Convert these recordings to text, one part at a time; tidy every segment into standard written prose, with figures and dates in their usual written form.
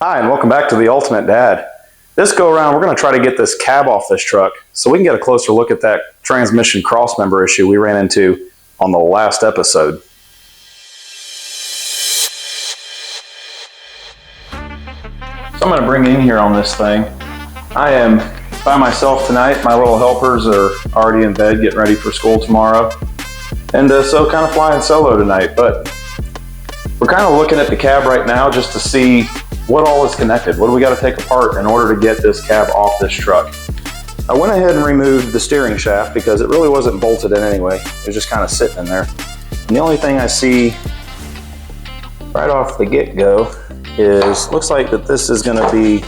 Hi, and welcome back to The Ultimate Dad. This go around, we're going to try to get this cab off this truck so we can get a closer look at that transmission crossmember issue we ran into on the last episode. So I'm going to bring in here on this thing. I am by myself tonight. My little helpers are already in bed getting ready for school tomorrow. And so kind of flying solo tonight, but we're kind of looking at the cab right now just to see what all is connected. What do we got to take apart in order to get this cab off this truck? I went ahead and removed the steering shaft because it really wasn't bolted in anyway. It was just kind of sitting in there. And the only thing I see right off the get-go is, looks like that this is going to be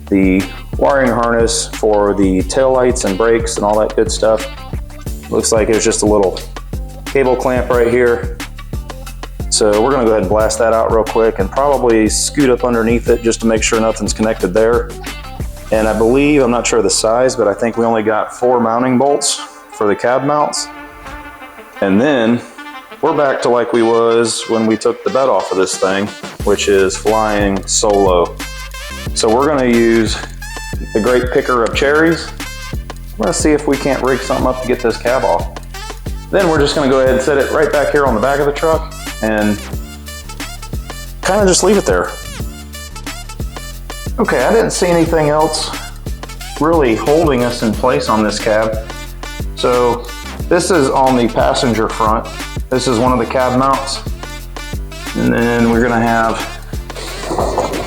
the wiring harness for the taillights and brakes and all that good stuff. Looks like there's just a little cable clamp right here. So we're gonna go ahead and blast that out real quick and probably scoot up underneath it just to make sure nothing's connected there. And I believe, I'm not sure the size, but I think we only got 4 mounting bolts for the cab mounts. And then we're back to like we was when we took the bed off of this thing, which is flying solo. So we're gonna use the great picker of cherries. We're gonna see if we can't rig something up to get this cab off. Then we're just gonna go ahead and set it right back here on the back of the truck and kind of just leave it there. Okay, I didn't see anything else really holding us in place on this cab. So this is on the passenger front. This is one of the cab mounts. And then we're gonna have,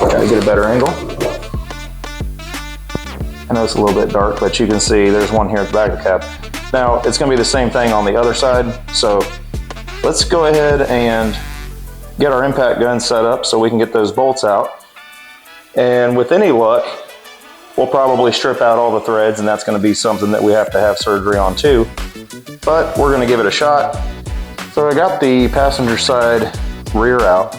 gotta get a better angle. I know it's a little bit dark, but you can see there's one here at the back of the cab. Now, it's gonna be the same thing on the other side. So let's go ahead and get our impact gun set up so we can get those bolts out. And with any luck, we'll probably strip out all the threads, and that's gonna be something that we have to have surgery on too. But we're gonna give it a shot. So I got the passenger side rear out.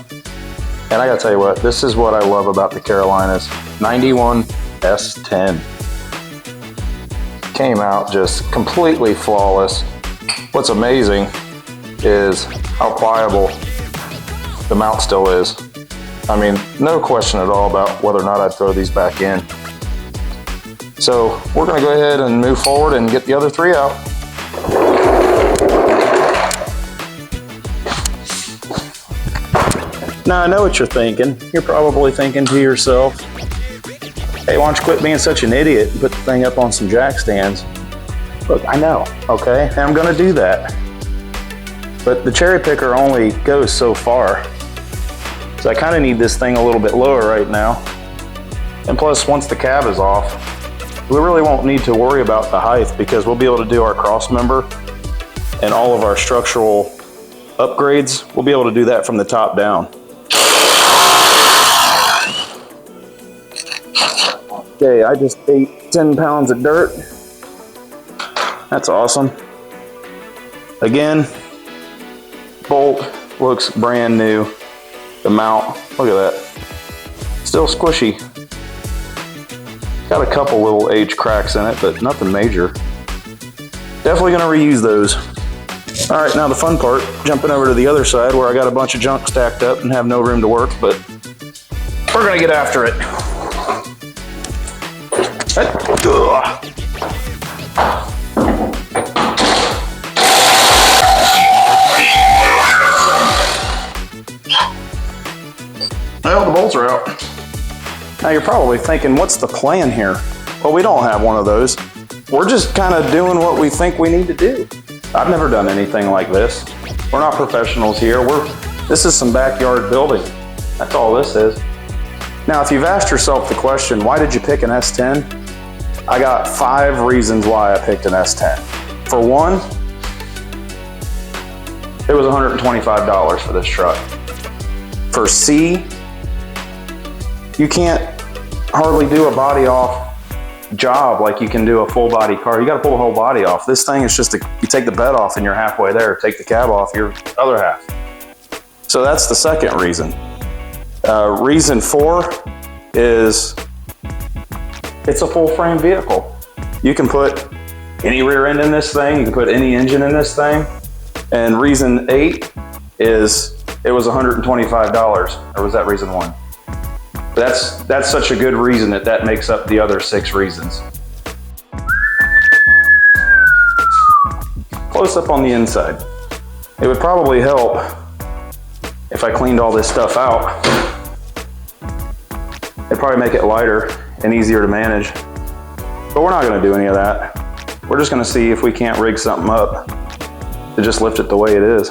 And I gotta tell you what, this is what I love about the Carolinas. 91 S-10. Came out just completely flawless. What's amazing is how pliable the mount still is. I mean, no question at all about whether or not I'd throw these back in. So we're gonna go ahead and move forward and get the other 3 out. Now I know what you're thinking. You're probably thinking to yourself, hey, why don't you quit being such an idiot and put the thing up on some jack stands? Look, I know, okay? And I'm gonna do that. But the cherry picker only goes so far. So I kind of need this thing a little bit lower right now. And plus, once the cab is off, we really won't need to worry about the height because we'll be able to do our cross member and all of our structural upgrades. We'll be able to do that from the top down. Okay, I just ate 10 pounds of dirt. That's awesome. Again, bolt looks brand new. The mount, look at that. Still squishy. Got a couple little age cracks in it, but nothing major. Definitely gonna reuse those. All right, now the fun part, jumping over to the other side where I got a bunch of junk stacked up and have no room to work, but we're gonna get after it. Well, the bolts are out. Now you're probably thinking, what's the plan here? Well, we don't have one of those. We're just kind of doing what we think we need to do. I've never done anything like this. We're not professionals here. This is some backyard building. That's all this is. Now, if you've asked yourself the question, why did you pick an S-10? I got 5 reasons why I picked an S-10. For one, it was $125 for this truck. For C, you can't hardly do a body off job like you can do a full body car. You got to pull the whole body off. This thing is just you take the bed off and you're halfway there. Take the cab off, you're other half. So that's the second reason. Reason 4 is it's a full frame vehicle. You can put any rear end in this thing. You can put any engine in this thing. And reason 8 is it was $125. Or was that reason 1? That's such a good reason that makes up the other 6 reasons. Close up on the inside. It would probably help if I cleaned all this stuff out. It'd probably make it lighter and easier to manage. But we're not gonna do any of that. We're just gonna see if we can't rig something up to just lift it the way it is.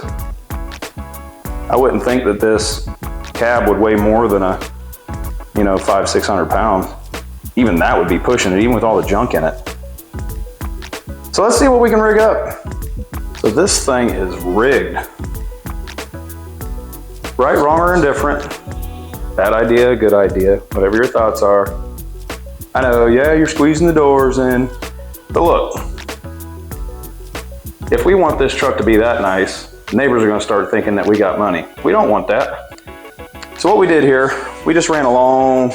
I wouldn't think that this cab would weigh more than a, 500-600 pounds. Even that would be pushing it, even with all the junk in it. So let's see what we can rig up. So this thing is rigged. Right, wrong, or indifferent. Bad idea, good idea, whatever your thoughts are. I know, yeah, you're squeezing the doors in, but look, if we want this truck to be that nice, neighbors are gonna start thinking that we got money. We don't want that. So what we did here, we just ran a long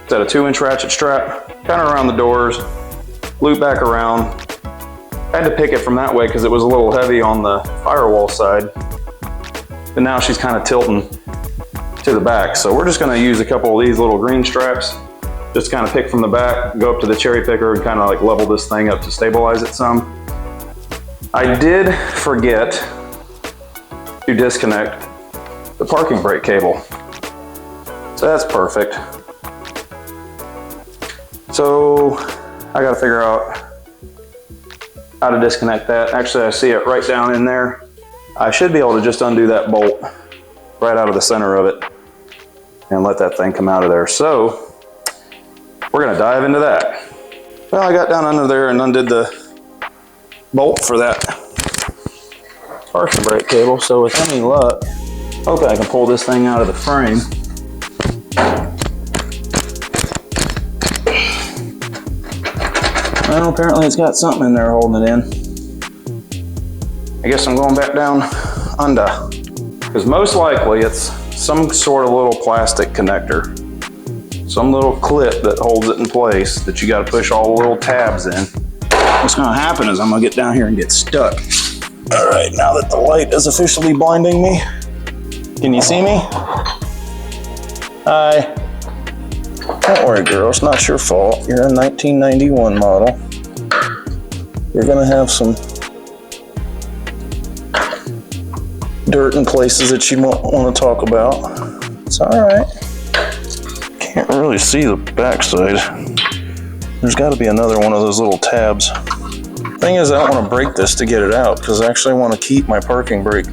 set of 2-inch ratchet strap, kind of around the doors, loop back around. I had to pick it from that way because it was a little heavy on the firewall side. But now she's kind of tilting to the back. So we're just gonna use a couple of these little green straps, just kind of pick from the back, go up to the cherry picker and kind of like level this thing up to stabilize it some. I did forget to disconnect the parking brake cable. So that's perfect. So I gotta figure out how to disconnect that. Actually, I see it right down in there. I should be able to just undo that bolt right out of the center of it and let that thing come out of there. So we're gonna dive into that. Well, I got down under there and undid the bolt for that parking brake cable. So with any luck, hopefully I can pull this thing out of the frame. Well, apparently it's got something in there holding it in. I guess I'm going back down under, because most likely it's some sort of little plastic connector, some little clip that holds it in place that you got to push all the little tabs in. What's going to happen is I'm going to get down here and get stuck. All right, now that the light is officially blinding me, can you see me? Hi. Don't worry, girl, it's not your fault. You're a 1991 model. You're gonna have some dirt in places that you won't want to talk about. It's all right. Can't really see the backside. There's got to be another one of those little tabs. Thing is, I don't want to break this to get it out because I actually want to keep my parking brake.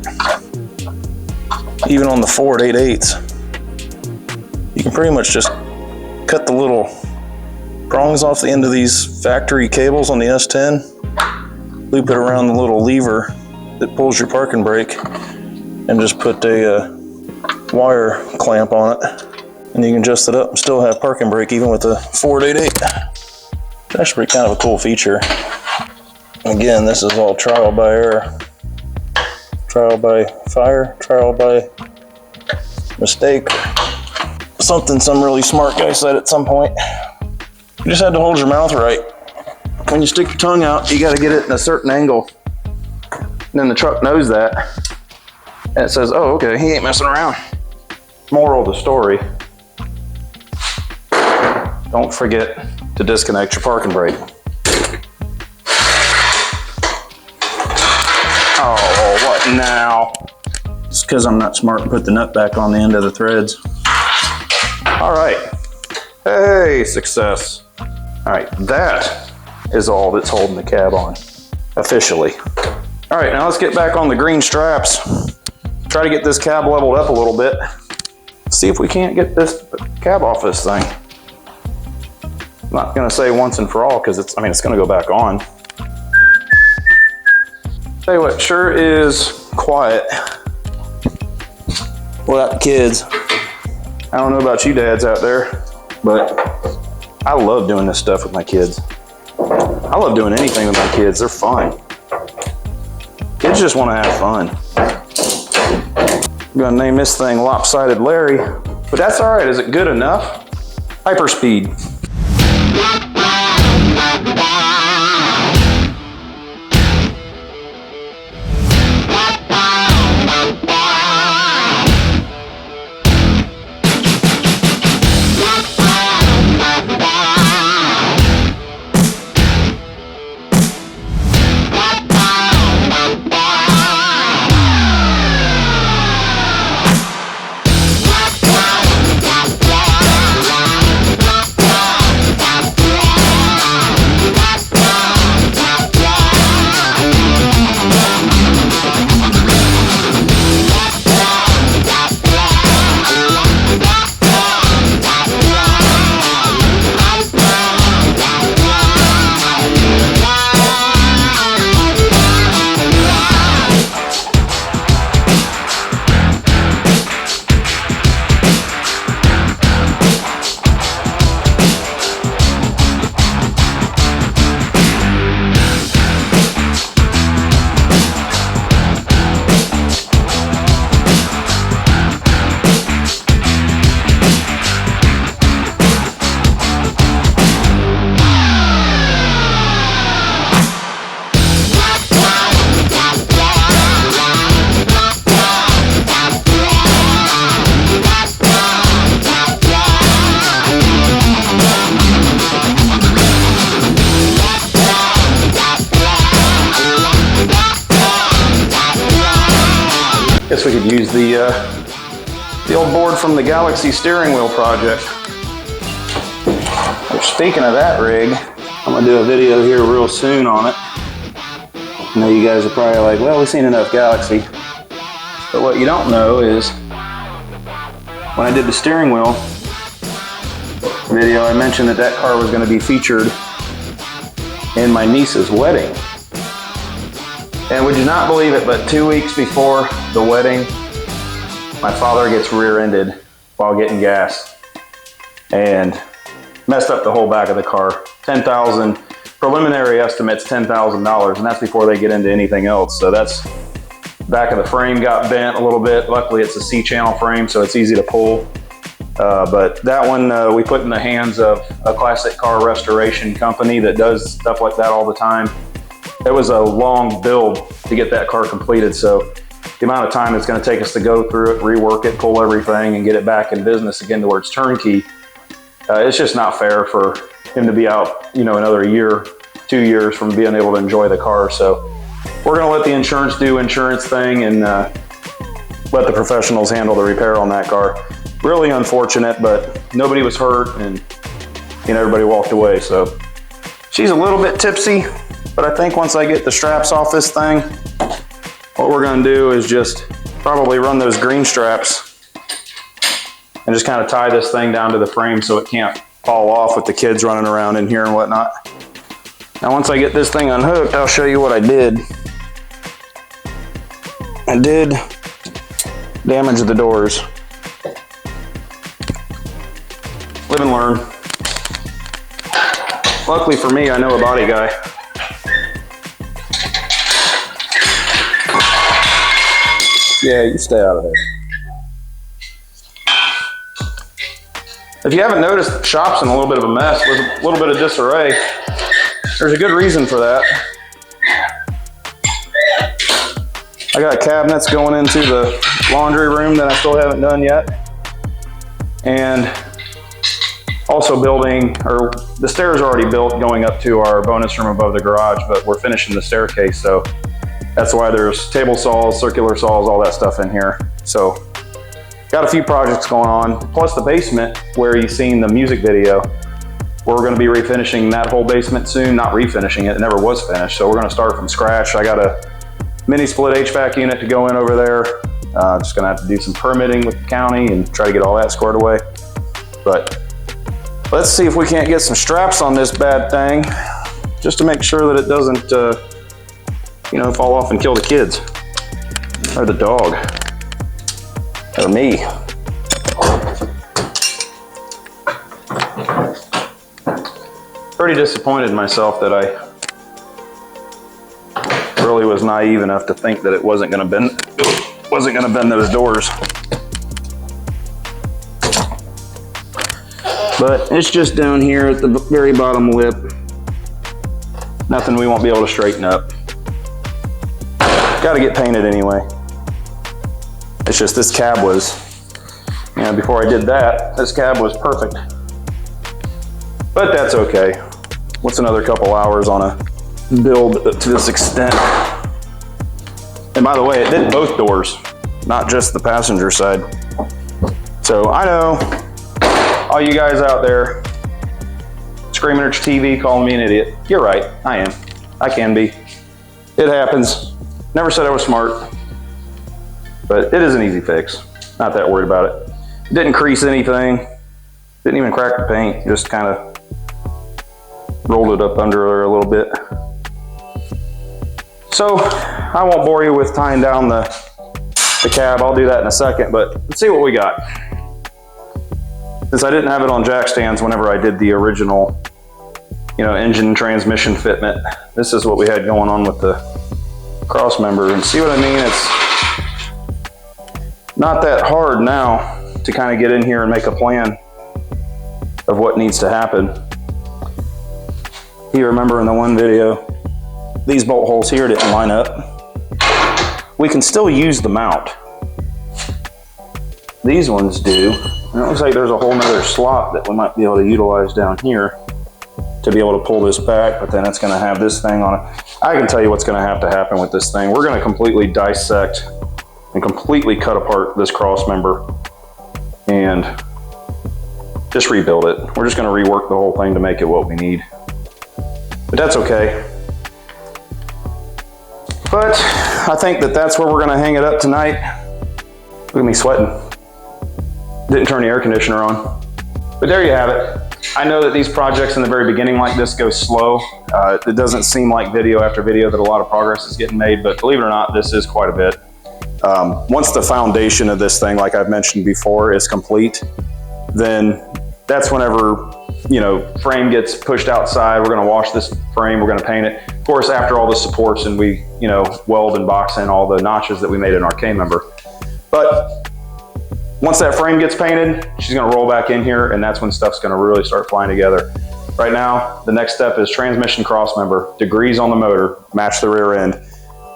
Even on the Ford 8/8s, you can pretty much just cut the little prongs off the end of these factory cables on the S-10, loop it around the little lever that pulls your parking brake, and just put a wire clamp on it, and you can adjust it up and still have parking brake even with the Ford 8/8. It's actually kind of a cool feature. Again, this is all trial by error, trial by fire, trial by mistake. Something some really smart guy said at some point. You just had to hold your mouth right. When you stick your tongue out, you got to get it in a certain angle. And then the truck knows that. And it says, oh, okay, he ain't messing around. Moral of the story, don't forget to disconnect your parking brake. Oh, what now? It's because I'm not smart and put the nut back on the end of the threads. All right, hey, success. All right, that is all that's holding the cab on, officially. All right, now let's get back on the green straps. Try to get this cab leveled up a little bit. See if we can't get this cab off this thing. I'm not gonna say once and for all, because it's gonna go back on. Tell you what, sure is quiet without the kids. I don't know about you dads out there, but I love doing this stuff with my kids. I love doing anything with my kids. They're fun. Kids just want to have fun. I'm gonna name this thing Lopsided Larry, but that's all right. Is it good enough? Hyperspeed. guess we could use the old board from the Galaxy steering wheel project. Well, speaking of that rig, I'm gonna do a video here real soon on it. I know you guys are probably like, well, we've seen enough Galaxy. But what you don't know is, when I did the steering wheel video, I mentioned that that car was gonna be featured in my niece's wedding. And would you not believe it, but 2 weeks before the wedding, my father gets rear-ended while getting gas and messed up the whole back of the car. $10,000, preliminary estimate's $10,000, and that's before they get into anything else. So that's, back of the frame got bent a little bit. Luckily it's a C-channel frame, so it's easy to pull. But that one we put in the hands of a classic car restoration company that does stuff like that all the time. It was a long build to get that car completed, so the amount of time it's going to take us to go through it, rework it, pull everything, and get it back in business again to where it's turnkey, it's just not fair for him to be out, you know, another year, 2 years from being able to enjoy the car. So we're going to let the insurance do insurance thing and let the professionals handle the repair on that car. Really unfortunate, but nobody was hurt, and you know, everybody walked away. So she's a little bit tipsy. But I think once I get the straps off this thing, what we're gonna do is just probably run those green straps and just kind of tie this thing down to the frame so it can't fall off with the kids running around in here and whatnot. Now once I get this thing unhooked, I'll show you what I did. I did damage the doors. Live and learn. Luckily for me, I know a body guy. Yeah, you stay out of there. If you haven't noticed, the shop's in a little bit of a mess with a little bit of disarray. There's a good reason for that. I got cabinets going into the laundry room that I still haven't done yet. And also building, or the stairs are already built going up to our bonus room above the garage, but we're finishing the staircase, so that's why there's table saws, circular saws, all that stuff in here. So got a few projects going on, plus the basement where you've seen the music video. We're going to be refinishing that whole basement soon. Not refinishing it, it never was finished, so we're going to start from scratch. I got a mini split HVAC unit to go in over there. Just going to have to do some permitting with the county and try to get all that squared away. But let's see if we can't get some straps on this bad thing, just to make sure that it doesn't you know, fall off and kill the kids, or the dog, or me. Pretty disappointed in myself that I really was naive enough to think that it wasn't gonna bend those doors. But it's just down here at the very bottom lip. Nothing we won't be able to straighten up. Got to get painted anyway. It's just this cab was, you know, before I did that, this cab was perfect. But that's okay. What's another couple hours on a build to this extent? And by the way, it did both doors, not just the passenger side. So I know all you guys out there screaming at your TV, calling me an idiot. You're right, I am. I can be. It happens. Never said I was smart, but it is an easy fix. Not that worried about it. Didn't crease anything. Didn't even crack the paint. Just kind of rolled it up under there a little bit. So I won't bore you with tying down the cab. I'll do that in a second, but let's see what we got. Since I didn't have it on jack stands whenever I did the original, you know, engine transmission fitment, this is what we had going on with the cross member. And see what I mean? It's not that hard now to kind of get in here and make a plan of what needs to happen. You remember in the one video, these bolt holes here didn't line up. We can still use the mount. These ones do. And it looks like there's a whole nother slot that we might be able to utilize down here to be able to pull this back, but then it's going to have this thing on it. I can tell you what's going to have to happen with this thing. We're going to completely dissect and completely cut apart this cross member and just rebuild it. We're just gonna rework the whole thing to make it what we need. But that's okay. But I think that that's where we're gonna hang it up tonight. Look at me sweating. Didn't turn the air conditioner on. But there you have it. I know that these projects in the very beginning like this go slow. It doesn't seem like video after video that a lot of progress is getting made, but believe it or not, this is quite a bit. Once the foundation of this thing, like I've mentioned before, is complete, then that's whenever, you know, frame gets pushed outside. We're gonna wash this frame, we're gonna paint it. Of course, after all the supports and we, you know, weld and box in all the notches that we made in our K-member. But once that frame gets painted, she's gonna roll back in here, and that's when stuff's gonna really start flying together. Right now, the next step is transmission cross member, degrees on the motor, match the rear end.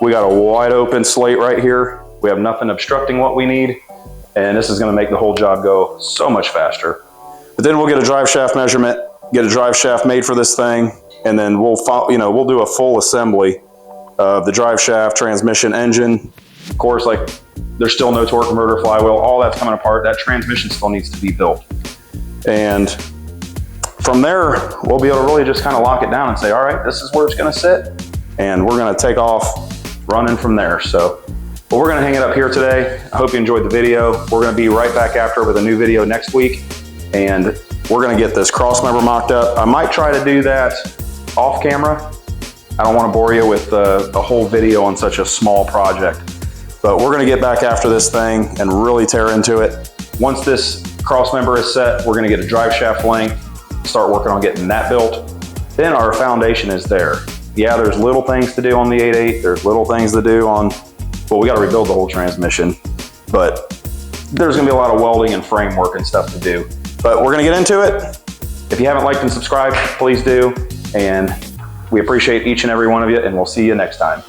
We got a wide open slate right here. We have nothing obstructing what we need, and this is gonna make the whole job go so much faster. But then we'll get a drive shaft measurement, get a drive shaft made for this thing, and then we'll do a full assembly of the drive shaft, transmission, engine. Of course, like, there's still no torque converter, flywheel, all that's coming apart. That transmission still needs to be built. And from there, we'll be able to really just kind of lock it down and say, all right, this is where it's gonna sit, and we're gonna take off running from there. So, but we're gonna hang it up here today. I hope you enjoyed the video. We're gonna be right back after with a new video next week, and we're gonna get this cross member mocked up. I might try to do that off camera. I don't wanna bore you with the whole video on such a small project, but we're gonna get back after this thing and really tear into it. Once this cross member is set, we're gonna get a drive shaft length, start working on getting that built. Then our foundation is there. Yeah, there's little things to do on the 8.8, there's little things to do on, well, we gotta rebuild the whole transmission, but there's gonna be a lot of welding and framework and stuff to do. But we're gonna get into it. If you haven't liked and subscribed, please do. And we appreciate each and every one of you, and we'll see you next time.